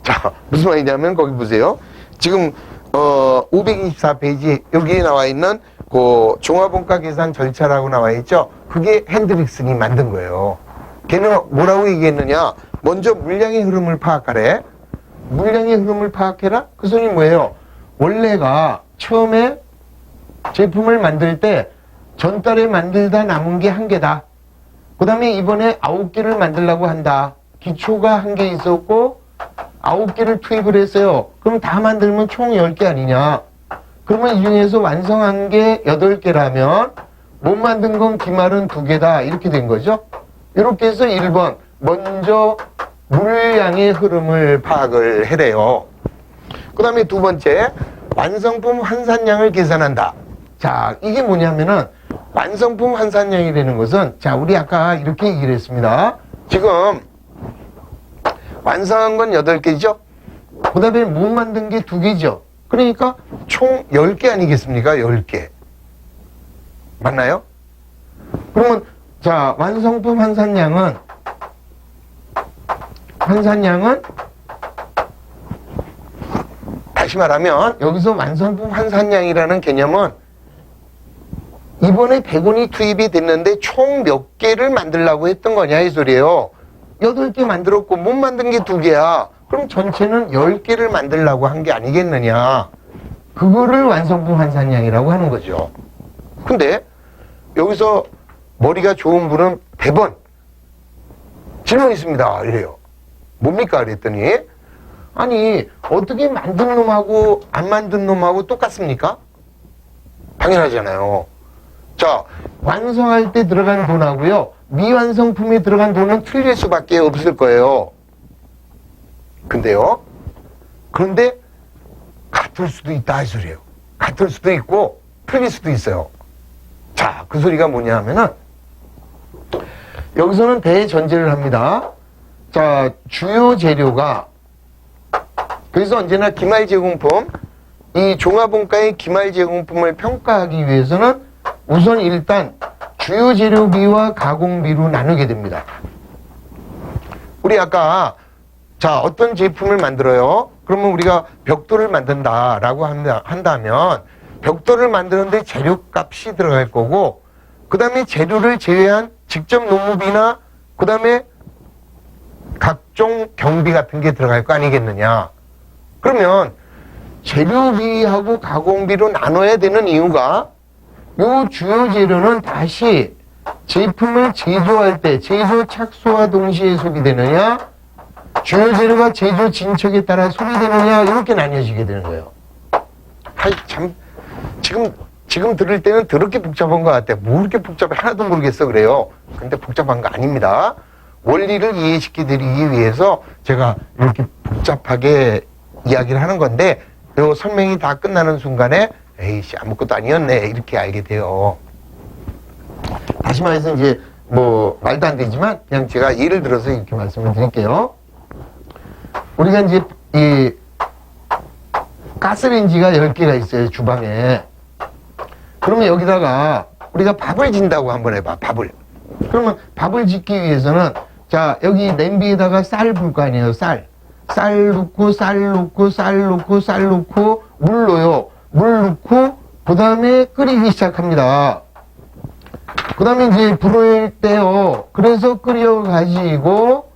자, 무슨 말이냐면 거기 보세요. 지금 524페이지 여기에 나와 있는 그 종합원가 계산 절차라고 나와 있죠. 그게 핸드릭슨이 만든 거예요. 걔는 뭐라고 얘기했느냐? 먼저 물량의 흐름을 파악하래. 물량의 흐름을 파악해라? 그 소리 뭐예요? 원래가 처음에 제품을 만들 때 전달에 만들다 남은 게 1개다. 그 다음에 이번에 9개를 만들려고 한다. 기초가 1개 있었고 9개를 투입을 했어요. 그럼 다 만들면 총 10개 아니냐? 그러면 이 중에서 완성한 게 8개라면 못 만든 건 기말은 2개다. 이렇게 된 거죠. 이렇게 해서 1번 먼저 물량의 흐름을 파악을 해래요. 그 다음에 두 번째, 완성품 환산량을 계산한다. 자, 이게 뭐냐면은 완성품 환산량이라는 것은, 자, 우리 아까 이렇게 얘기를 했습니다. 지금 완성한 건 8개죠? 그 다음에 못 만든 게 2개죠? 그러니까 총 10개 아니겠습니까? 10개. 맞나요? 그러면, 자, 완성품 환산량은 다시 말하면 여기서 완성품 환산량이라는 개념은 이번에 100원이 투입이 됐는데 총 몇 개를 만들려고 했던 거냐 이 소리예요. 8개 만들었고 못 만든 게 2개야. 그럼 전체는 10개를 만들려고 한 게 아니겠느냐. 그거를 완성품 환산량이라고 하는 거죠. 근데 여기서 머리가 좋은 분은 100원 질문 있습니다. 이래요. 뭡니까? 그랬더니 아니 어떻게 만든 놈하고 안 만든 놈하고 똑같습니까? 당연하잖아요. 자, 완성할 때 들어간 돈하고요 미완성품에 들어간 돈은 틀릴 수밖에 없을 거예요. 근데요, 그런데 같을 수도 있다 이 소리예요. 같을 수도 있고 틀릴 수도 있어요. 자, 그 소리가 뭐냐 하면은 여기서는 대전제를 합니다. 자, 주요 재료가, 그래서 언제나 기말제공품, 이 종합원가의 기말제공품을 평가하기 위해서는 우선 일단 주요 재료비와 가공비로 나누게 됩니다. 우리 아까, 자, 어떤 제품을 만들어요? 그러면 우리가 벽돌을 만든다라고 한다면 벽돌을 만드는데 재료값이 들어갈 거고, 그 다음에 재료를 제외한 직접 농업이나 그 다음에 각종 경비 같은 게 들어갈 거 아니겠느냐. 그러면 재료비하고 가공비로 나눠야 되는 이유가 요 주요 재료는 다시 제품을 제조할 때 제조 착수와 동시에 소비되느냐, 주요 재료가 제조 진척에 따라 소비되느냐, 이렇게 나뉘어지게 되는 거예요. 아이 참, 지금 들을 때는 더럽게 복잡한 것 같아. 뭐 이렇게 복잡해? 하나도 모르겠어 그래요. 근데 복잡한 거 아닙니다. 원리를 이해시켜 드리기 위해서 제가 이렇게 복잡하게 이야기를 하는 건데, 요 설명이 다 끝나는 순간에 에이씨 아무것도 아니었네 이렇게 알게 돼요. 다시 말해서 이제 뭐 말도 안 되지만 그냥 제가 예를 들어서 이렇게 말씀을 드릴게요. 우리가 이제 이 가스레인지가 10개가 있어요, 주방에. 그러면 여기다가 우리가 밥을 짓는다고 한번 해봐, 밥을. 그러면 밥을 짓기 위해서는, 자, 여기 냄비에다가 쌀 불 거 아니에요, 쌀. 쌀 넣고, 물 넣어요. 물 넣고, 그 다음에 끓이기 시작합니다. 그 다음에 이제 불을 떼요. 그래서 끓여가지고,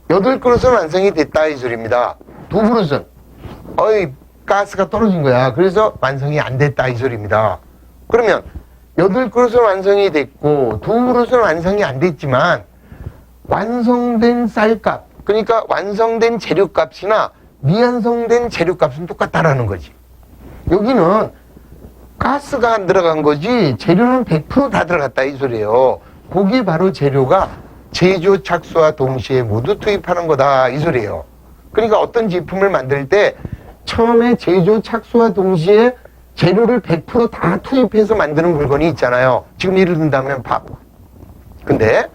8그릇은 완성이 됐다, 이 소리입니다. 2그릇은. 가스가 떨어진 거야. 그래서 완성이 안 됐다, 이 소리입니다. 그러면, 8그릇은 완성이 됐고, 2그릇은 완성이 안 됐지만, 완성된 쌀값, 그러니까 완성된 재료값이나 미완성된 재료값은 똑같다라는 거지. 여기는 가스가 안 들어간 거지 재료는 100% 다 들어갔다 이 소리예요. 그게 바로 재료가 제조 착수와 동시에 모두 투입하는 거다 이 소리예요. 그러니까 어떤 제품을 만들 때 처음에 제조 착수와 동시에 재료를 100% 다 투입해서 만드는 물건이 있잖아요. 지금 예를 든다면 밥. 근데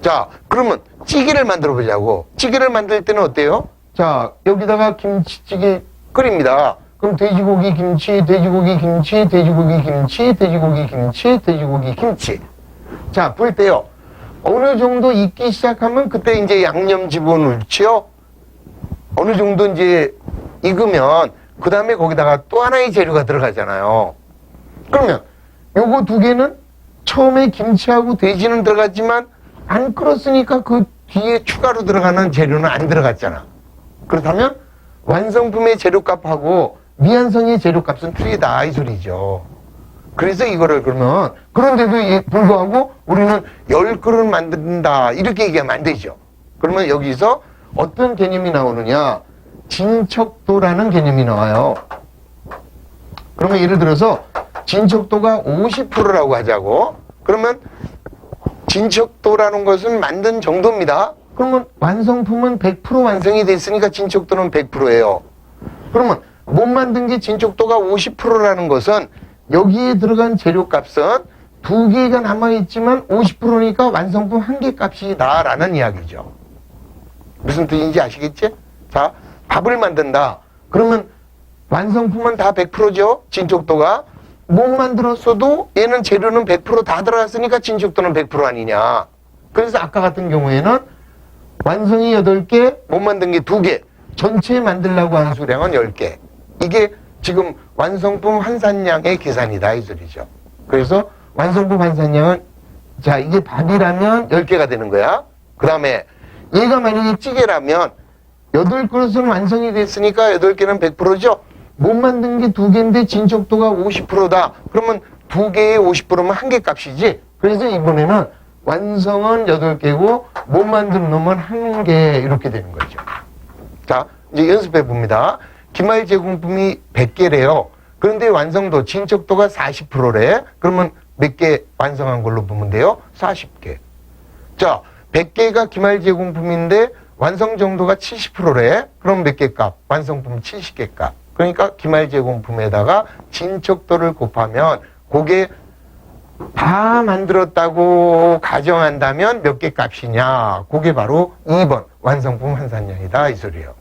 자, 그러면 찌개를 만들어 보자고. 찌개를 만들 때는 어때요? 자, 여기다가 김치찌개 끓입니다. 그럼 돼지고기 김치, 돼지고기 김치, 돼지고기 김치, 돼지고기 김치, 돼지고기 김치. 자, 불 때요. 어느 정도 익기 시작하면 그때 이제 양념 집어넣지요. 어느 정도 이제 익으면 그 다음에 거기다가 또 하나의 재료가 들어가잖아요. 그러면 요거 2개는 처음에 김치하고 돼지는 들어갔지만 안 끓었으니까 그 뒤에 추가로 들어가는 재료는 안 들어갔잖아. 그렇다면 완성품의 재료값하고 미완성의 재료값은 틀리다 이 소리죠. 그래서 이거를 그러면, 그런데도 불구하고 우리는 10그릇 만든다 이렇게 얘기하면 안 되죠. 그러면 여기서 어떤 개념이 나오느냐, 진척도라는 개념이 나와요. 그러면 예를 들어서 진척도가 50%라고 하자고. 그러면 진척도라는 것은 만든 정도입니다. 그러면 완성품은 100% 완성이 됐으니까 진척도는 100%예요. 그러면 못 만든 게 진척도가 50%라는 것은 여기에 들어간 재료값은 2개가 남아있지만 50%니까 완성품 1개 값이다 라는 이야기죠. 무슨 뜻인지 아시겠지? 자, 밥을 만든다. 그러면 완성품은 다 100%죠? 진척도가. 못 만들었어도 얘는 재료는 100% 다 들어갔으니까 진척도는 100% 아니냐. 그래서 아까 같은 경우에는 완성이 8개, 못 만든 게 2개, 전체 만들려고 한 수량은 10개. 이게 지금 완성품 환산량의 계산이다 이 소리죠. 그래서 완성품 환산량은 자 이게 밥이라면 10개가 되는 거야. 그 다음에 얘가 만약에 찌개라면 8그릇은 완성이 됐으니까 8개는 100%죠. 못 만든 게 2개인데 진척도가 50%다. 그러면 2개의 50%면 1개 값이지. 그래서 이번에는 완성은 8개고 못 만든 놈은 1개 이렇게 되는 거죠. 자 이제 연습해 봅니다. 기말 제공품이 100개래요. 그런데 완성도 진척도가 40%래. 그러면 몇 개 완성한 걸로 보면 돼요? 40개. 자 100개가 기말 제공품인데 완성 정도가 70%래. 그럼 몇 개 값? 완성품 70개 값. 그러니까 기말 제공품에다가 진척도를 곱하면 그게 다 만들었다고 가정한다면 몇 개 값이냐? 그게 바로 2번 완성품 환산량이다 이 소리예요.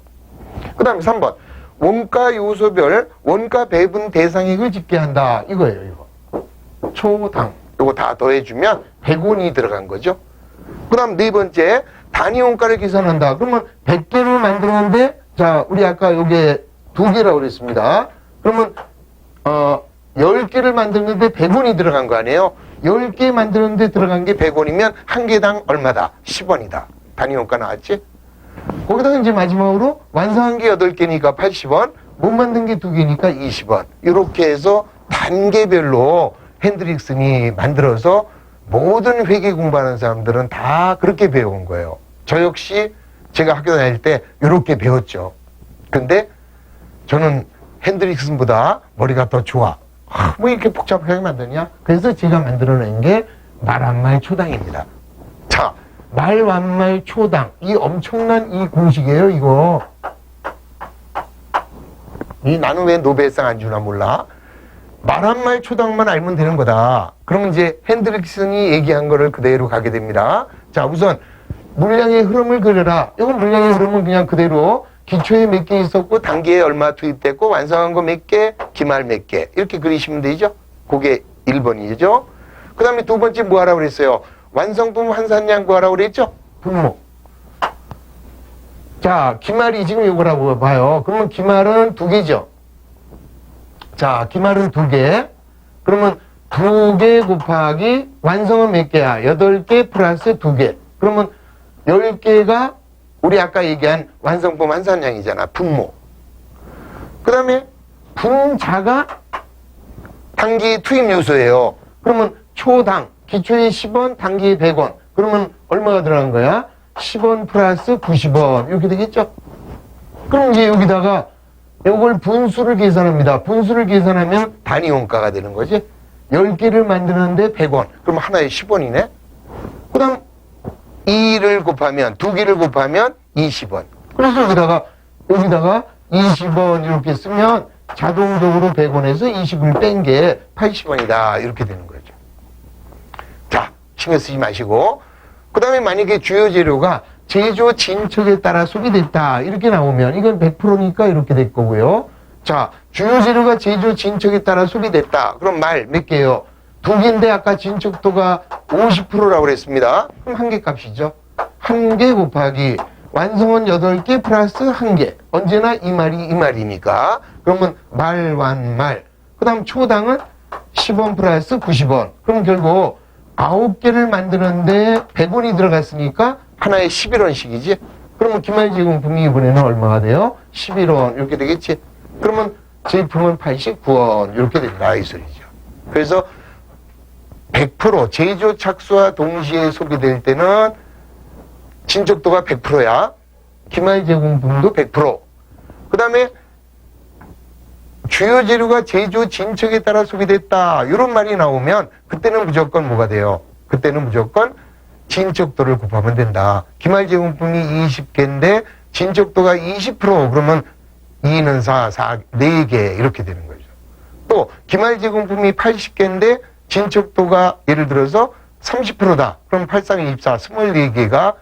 그 다음에 3번 원가 요소별 원가 배분 대상액을 집계한다 이거예요. 이거 초당 이거 다 더해주면 100원이 들어간 거죠. 그 다음 네 번째 단위 원가를 계산한다. 그러면 100개를 만들었는데 자 우리 아까 요게 2개라고 그랬습니다. 그러면 10개를 만드는데 100원이 들어간 거 아니에요? 10개 만드는데 들어간 게 100원이면 한 개당 얼마다? 10원이다. 단위 원가 나왔지? 거기다가 이제 마지막으로 완성한 게 8개니까 80원, 못 만든 게 2개니까 20원. 이렇게 해서 단계별로 핸드릭슨이 만들어서 모든 회계 공부하는 사람들은 다 그렇게 배운 거예요. 저 역시 제가 학교 다닐 때 이렇게 배웠죠. 근데 저는 핸드릭슨보다 머리가 더 좋아. 뭐 이렇게 복잡하게 만드냐? 그래서 제가 만들어낸 게 말한말 초당입니다. 자, 말완말 초당. 이 엄청난 이 공식이에요, 이거. 나는 왜 노벨상 안 주나 몰라. 말한말 초당만 알면 되는 거다. 그러면 이제 핸드릭슨이 얘기한 거를 그대로 가게 됩니다. 자, 우선 물량의 흐름을 그려라. 이건 물량의 흐름은 그냥 그대로 기초에 몇 개 있었고 단계에 얼마 투입됐고 완성한 거 몇 개, 기말 몇 개 이렇게 그리시면 되죠. 그게 1번이죠. 그 다음에 두 번째 뭐 하라고 그랬어요? 완성품 환산량 구하라고 그랬죠? 분모. 자, 기말이 지금 이거라고 봐요. 그러면 기말은 2개죠. 자, 기말은 2개. 그러면 2개 곱하기 완성은 몇 개야? 8개 플러스 2개. 그러면 10개가 우리 아까 얘기한 완성품 환산량이잖아. 분모. 그 다음에 분자가 단기 투입 요소예요. 그러면 초당 기초에 10원, 단기에 100원. 그러면 얼마가 들어간 거야? 10원 플러스 90원. 이렇게 되겠죠? 그럼 이제 여기다가 이걸 분수를 계산합니다. 분수를 계산하면 단위 원가가 되는 거지. 10개를 만드는데 100원. 그럼 하나에 10원이네? 그 다음 2를 곱하면 2개를 곱하면 20원. 그래서 여기다가 20원 이렇게 쓰면 자동적으로 100원에서 20을 뺀 게 80원이다. 이렇게 되는 거죠. 자, 신경 쓰지 마시고. 그 다음에 만약에 주요 재료가 제조 진척에 따라 소비됐다. 이렇게 나오면 이건 100%니까 이렇게 될 거고요. 자, 주요 재료가 제조 진척에 따라 소비됐다. 그럼 말 몇 개예요? 2개인데 아까 진척도가 50%라고 그랬습니다. 그럼 1개 값이죠. 1개 곱하기 완성은 8개 플러스 1개. 언제나 이 말이니까. 그러면 말완말. 그 다음 초당은 10원 플러스 90원. 그럼 결국 9개를 만드는데 100원이 들어갔으니까 하나에 11원씩이지. 그러면 기말제공품이 이번에는 얼마가 돼요? 11원 이렇게 되겠지. 그러면 제품은 89원 이렇게 된다 이 소리죠. 그래서 100% 제조 착수와 동시에 소비될 때는 진척도가 100%야. 기말 제공품도 100%. 그 다음에 주요 재료가 제조 진척에 따라 소비됐다. 이런 말이 나오면 그때는 무조건 뭐가 돼요? 그때는 무조건 진척도를 곱하면 된다. 기말 제공품이 20개인데 진척도가 20% 그러면 2는 4, 4개 이렇게 되는 거죠. 또 기말 제공품이 80개인데 진척도가 예를 들어서 30%다. 그럼 8, 3, 24, 24개가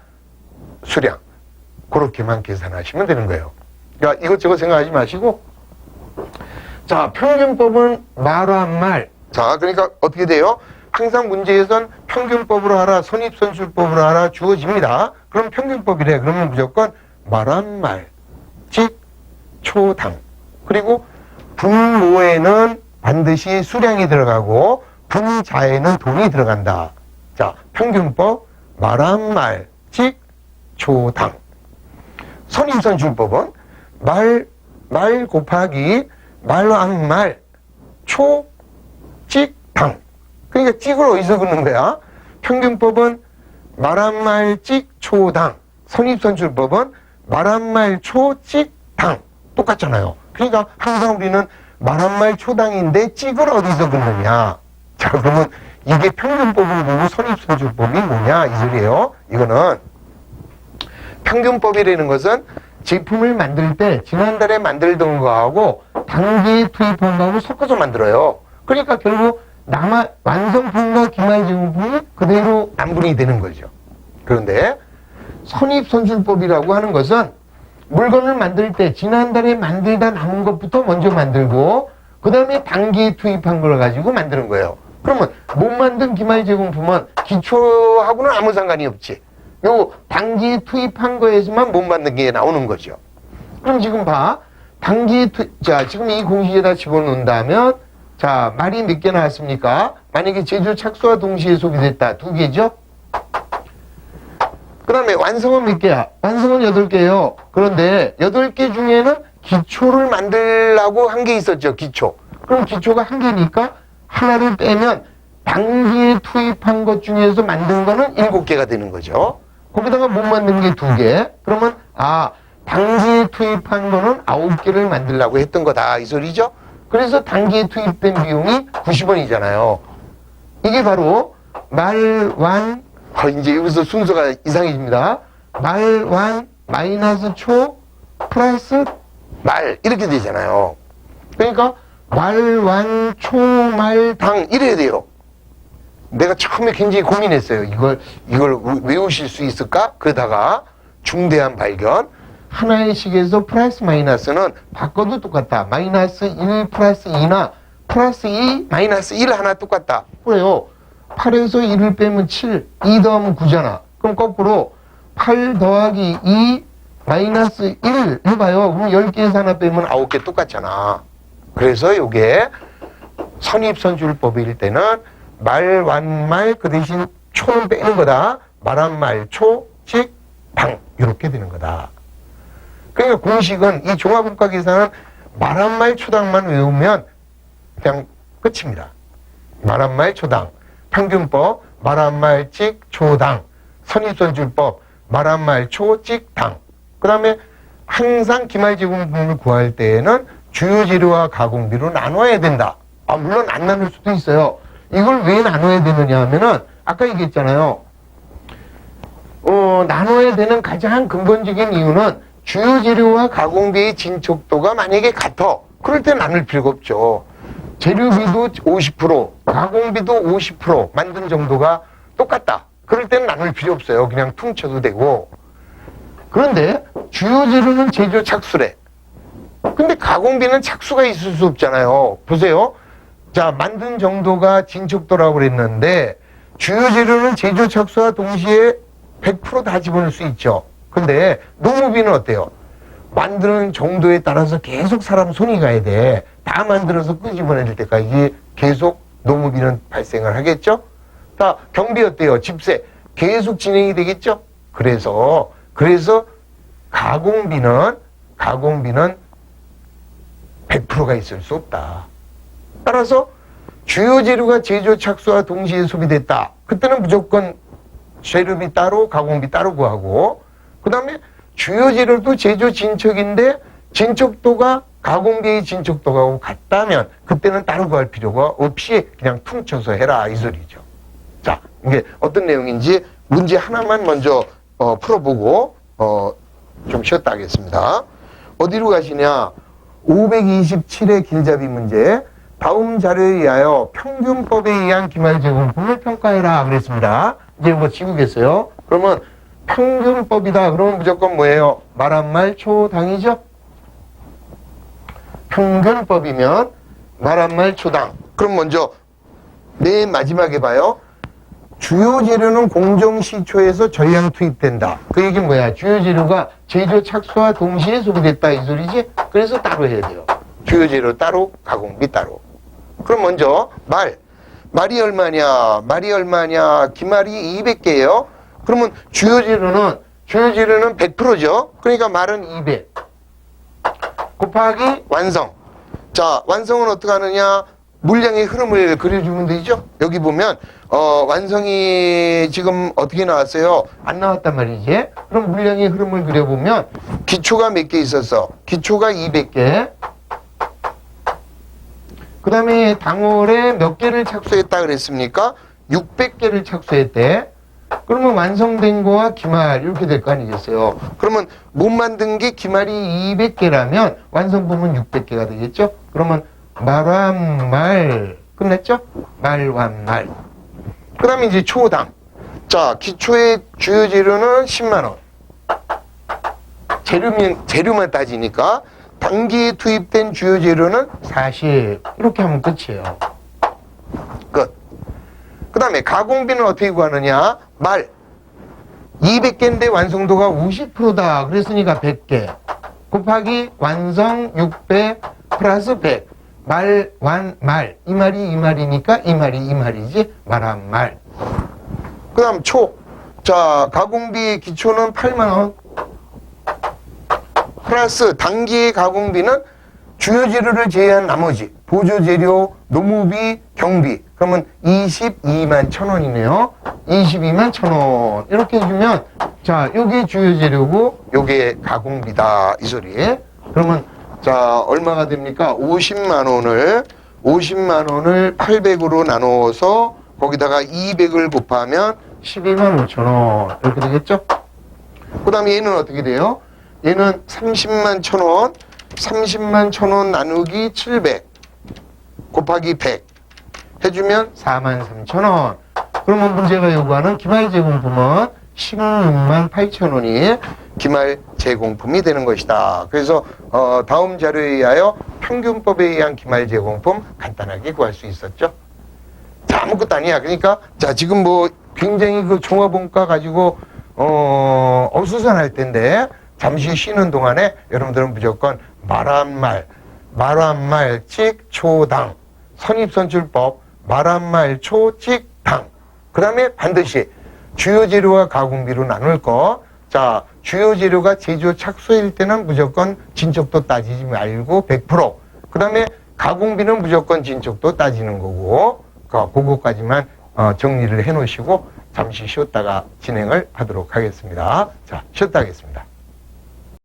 수량. 그렇게만 계산하시면 되는 거예요. 그러니까 이것저것 생각하지 마시고, 자, 평균법은 말로 한 말. 자, 그러니까 어떻게 돼요? 항상 문제에선 평균법으로 하라, 선입선출법으로 하라 주어집니다. 그럼 평균법이래. 그러면 무조건 말로 한 말, 직, 초, 당. 그리고 분모에는 반드시 수량이 들어가고 분자에는 돈이 들어간다. 자, 평균법, 말로 한 말, 직, 초, 당. 선입선출법은 말 곱하기 말로 한 말, 초, 찍, 당. 그러니까 찍을 어디서 긋는 거야? 평균법은 말 한 말, 찍, 초, 당. 선입선출법은 말 한 말, 초, 찍, 당. 똑같잖아요. 그러니까 항상 우리는 말 한 말, 초당인데 찍을 어디서 긋느냐. 자, 그러면 이게 평균법은 뭐고 선입선출법이 뭐냐 이 소리예요. 이거는 평균법이라는 것은 제품을 만들 때 지난달에 만들던 거하고 당기에 투입한 거하고 섞어서 만들어요. 그러니까 결국 완성품과 기말제공품이 그대로 남분이 되는 거죠. 그런데 선입선출법이라고 하는 것은 물건을 만들 때 지난달에 만들다 남은 것부터 먼저 만들고 그 다음에 당기에 투입한 걸 가지고 만드는 거예요. 그러면 못 만든 기말제공품은 기초하고는 아무 상관이 없지. 요 당기에 투입한 거에서만 못 만든 게 나오는 거죠. 그럼 지금 봐. 자, 지금 이 공식에다 집어넣는다면, 자, 말이 몇 개 나왔습니까? 만약에 제조 착수와 동시에 소비됐다. 2개죠? 그 다음에 완성은 몇 개야? 완성은 8개예요. 그런데 8개 중에는 기초를 만들라고 한 게 있었죠. 기초. 그럼 기초가 1개니까 하나를 빼면 당기에 투입한 것 중에서 만든 거는 7개가 되는 거죠. 거기다가 못 만든 게 2개. 그러면, 당기에 투입한 거는 9개를 만들려고 했던 거다. 이 소리죠? 그래서 당기에 투입된 비용이 90원이잖아요. 이게 바로 이제 여기서 순서가 이상해집니다. 말완 마이너스 초 플러스 말 이렇게 되잖아요. 그러니까 말완 초말당 이래야 돼요. 내가 처음에 굉장히 고민했어요. 이걸 외우실 수 있을까? 그러다가 중대한 발견. 하나의 식에서 플러스 마이너스는 바꿔도 똑같다. 마이너스 1 플러스 2나 플러스 2 마이너스 1 하나 똑같다. 그래요. 8에서 1을 빼면 7, 2 더하면 9잖아. 그럼 거꾸로 8 더하기 2 마이너스 1 해봐요. 그럼 10개에서 하나 빼면 9개 똑같잖아. 그래서 이게 선입선출법일 때는 말, 완, 말, 그 대신 초는 빼는 거다. 말 한 말, 초, 직, 당. 이렇게 되는 거다. 그러니까 공식은 이 종합국가 계산은 말 한 말, 초당만 외우면 그냥 끝입니다. 말 한 말, 초당. 평균법, 말 한 말, 직, 초당. 선입선출법, 말 한 말, 초, 직, 당. 그 다음에 항상 기말제공품을 구할 때에는 주요 재료와 가공비로 나눠야 된다. 물론 안 나눌 수도 있어요. 이걸 왜 나눠야 되느냐 하면은 아까 얘기했잖아요. 나눠야 되는 가장 근본적인 이유는 주요 재료와 가공비의 진척도가 만약에 같아. 그럴 때 나눌 필요가 없죠. 재료비도 50%, 가공비도 50% 만든 정도가 똑같다. 그럴 때는 나눌 필요 없어요. 그냥 퉁쳐도 되고. 그런데 주요 재료는 제조 착수래. 근데 가공비는 착수가 있을 수 없잖아요. 보세요. 자, 만든 정도가 진척도라고 그랬는데 주요 재료는 제조 착수와 동시에 100% 다 집어넣을 수 있죠. 근데 농무비는 어때요? 만드는 정도에 따라서 계속 사람 손이 가야 돼. 다 만들어서 끄집어낼 때까지 계속 농무비는 발생을 하겠죠? 자, 경비 어때요? 집세 계속 진행이 되겠죠? 그래서 가공비는 100%가 있을 수 없다. 따라서 주요 재료가 제조 착수와 동시에 소비됐다. 그때는 무조건 재료비 따로 가공비 따로 구하고, 그 다음에 주요 재료도 제조 진척인데 진척도가 가공비의 진척도가 같다면 그때는 따로 구할 필요가 없이 그냥 퉁쳐서 해라 이 소리죠. 자, 이게 어떤 내용인지 문제 하나만 먼저 풀어보고 좀 쉬었다 하겠습니다. 어디로 가시냐? 527의 길잡이 문제. 다음 자료에 의하여 평균법에 의한 기말제공품을 평가해라 그랬습니다. 이제 이거 지우겠어요. 그러면 평균법이다. 그러면 무조건 뭐예요? 말 한 말 초당이죠? 평균법이면 말 한 말 초당. 그럼 먼저 맨 마지막에 봐요. 주요 재료는 공정시초에서 전량 투입된다. 그 얘기는 뭐야? 주요 재료가 제조 착수와 동시에 소비됐다 이 소리지? 그래서 따로 해야 돼요. 주요 재료 따로, 가공비 따로. 그럼 먼저 말이 얼마냐? 말이 얼마냐? 기말이 200개예요. 그러면 주요 재료는 100%죠. 그러니까 말은 200 곱하기 완성. 자, 완성은 어떻게 하느냐? 물량의 흐름을 그려주면 되죠. 여기 보면 완성이 지금 어떻게 나왔어요? 안 나왔단 말이지. 그럼 물량의 흐름을 그려보면 기초가 몇 개 있었어? 기초가 200개. 그 다음에 당월에 몇 개를 착수했다 그랬습니까? 600개를 착수했대. 그러면 완성된 거와 기말 이렇게 될 거 아니겠어요? 그러면 못 만든 게 기말이 200개라면 완성품은 600개가 되겠죠? 그러면 말완말 끝냈죠? 말완말. 그 다음에 이제 초당. 자, 기초의 주요 재료는 10만원. 재료만 따지니까 단기에 투입된 주요 재료는 40. 이렇게 하면 끝이에요. 끝. 그 다음에 가공비는 어떻게 구하느냐? 말 200개인데 완성도가 50%다. 그랬으니까 100개. 곱하기 완성 600 플러스 100. 말. 이 말이니까 이 말이지. 말 한 말. 그 다음 초. 자, 가공비 기초는 8만원. 플러스 단기의 가공비는 주요 재료를 제외한 나머지 보조 재료, 노무비, 경비. 그러면 22만 1,000원이네요. 22만 1,000원. 이렇게 해주면 자, 요게 주요 재료고 요게 가공비다 이 소리. 그러면 자, 얼마가 됩니까? 50만 원을 800으로 나누어서 거기다가 200을 곱하면 12만 5천 원. 이렇게 되겠죠? 그 다음에 얘는 어떻게 돼요? 얘는 30만 1,000원, 30만 1,000원 나누기 700 곱하기 100 해주면 4만 3,000원. 그러면 문제가 요구하는 기말 제공품은 16만 8,000원이 기말 제공품이 되는 것이다. 그래서 다음 자료에 의하여 평균법에 의한 기말 제공품 간단하게 구할 수 있었죠. 자, 아무것도 아니야. 그러니까 자, 지금 뭐 굉장히 그 종합원가 가지고 어수선할 텐데 잠시 쉬는 동안에 여러분들은 무조건 말 한 말, 찍, 초당, 선입선출법, 말 한 말, 초, 찍, 당. 그 다음에 반드시 주요 재료와 가공비로 나눌 거. 자, 주요 재료가 제조 착수일 때는 무조건 진척도 따지지 말고 100%. 그 다음에 가공비는 무조건 진척도 따지는 거고, 그거까지만 정리를 해 놓으시고 잠시 쉬었다가 진행을 하도록 하겠습니다. 자, 쉬었다 하겠습니다.